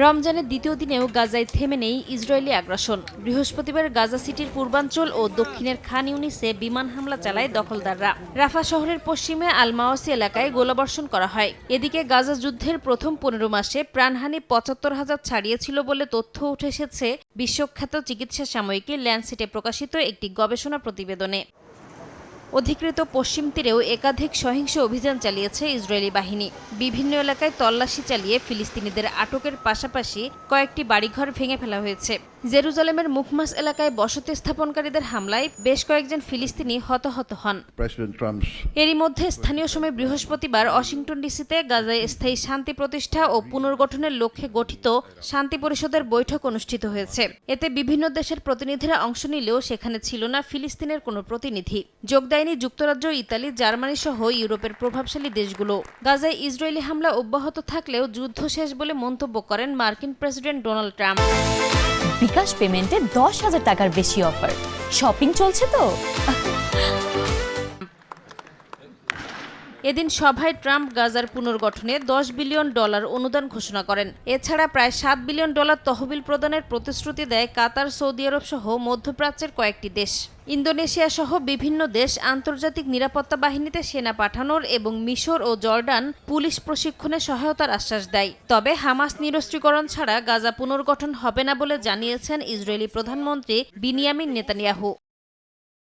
রমজানের দ্বিতীয় দিনেও গাজায় থেমে নেই ইসরায়েলি আগ্রাসন। বৃহস্পতিবার গাজা সিটির পূর্বাঞ্চল ও দক্ষিণের খান ইউনিসে বিমান হামলা চালায় দখলদাররা। রাফা শহরের পশ্চিমে আল মাওয়াসি এলাকায় গোলাবর্ষণ করা হয়। এদিকে গাজা যুদ্ধের প্রথম ১৫ মাসে প্রাণহানি ৭৫,০০০ ছাড়িয়েছিল বলে তথ্য উঠে এসেছে বিশ্বখ্যাত চিকিৎসা সাময়িকী ল্যান্সেটে প্রকাশিত একটি গবেষণা প্রতিবেদনে। অধিকৃত পশ্চিম তীরেও একাধিক সহিংস অভিযান চালিয়েছে ইসরায়েলি বাহিনী। বিভিন্ন এলাকায় তল্লাশি চালিয়ে ফিলিস্তিনিদের আটকের পাশাপাশি কয়েকটি বাড়িঘর ভেঙে ফেলা হয়েছে। জেরুজালেমের মুখমাস এলাকায় বসতি স্থাপনকারীদের হামলায় বেশ কয়েকজন ফিলিস্তিনি হতাহত হন। এরই মধ্যে স্থানীয় সময় বৃহস্পতিবার ওয়াশিংটন ডিসিতে গাজায় স্থায়ী শান্তি প্রতিষ্ঠা ও পুনর্গঠনের লক্ষ্যে গঠিত শান্তি পরিষদের বৈঠক অনুষ্ঠিত হয়েছে। এতে বিভিন্ন দেশের প্রতিনিধিরা অংশ নিলেও সেখানে ছিল না ফিলিস্তিনের কোনো প্রতিনিধি। যোগ দেয়নি যুক্তরাজ্য, ইতালি, জার্মানি সহ ইউরোপের প্রভাবশালী দেশগুলো। গাজায় ইসরায়েলি হামলা অব্যাহত থাকলেও যুদ্ধ শেষ বলে মন্তব্য করেন মার্কিন প্রেসিডেন্ট ডোনাল্ড ট্রাম্প। বিকাশ পেমেন্টে ১০,০০০ টাকার বেশি অফার। শপিং চলছে তো। এদিন সভায় ট্রাম্প গাজার পুনর্গঠনে $10 বিলিয়ন অনুদান ঘোষণা করেন। এছাড়া প্রায় $7 বিলিয়ন তহবিল প্রদানের প্রতিশ্রুতি দেয় কাতার, সৌদি আরব সহ মধ্যপ্রাচ্যের কয়েকটি দেশ। ইন্দোনেশিয়া সহ বিভিন্ন দেশ আন্তর্জাতিক নিরাপত্তা বাহিনীতে সেনা পাঠানোর এবং মিশর ও জর্ডান পুলিশ প্রশিক্ষণে সহায়তার আশ্বাস দেয়। তবে হামাস নিরস্ত্রীকরণ ছাড়া গাজা পুনর্গঠন হবে না বলে জানিয়েছেন ইসরায়েলি প্রধানমন্ত্রী বিনিয়ামিন নেতানিয়াহু।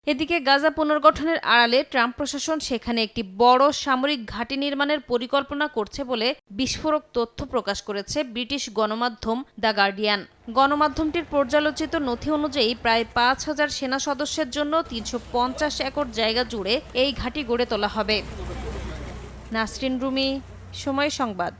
এদিকে গাজা পুনর্গঠনের আড়ালে ট্রাম্প প্রশাসন সেখানে একটি বড় সামরিক ঘাঁটি নির্মাণের পরিকল্পনা করছে বলে বিস্ফোরক তথ্য প্রকাশ করেছে ব্রিটিশ গণমাধ্যম দ্য গার্ডিয়ান। গণমাধ্যমটির পর্যালোচিত নথি অনুযায়ী প্রায় ৫,০০০ সেনা সদস্যের জন্য ৩৫০ একর জায়গা জুড়ে এই ঘাঁটি গড়ে তোলা হবে। নাসরিন রুমি, সময় সংবাদ।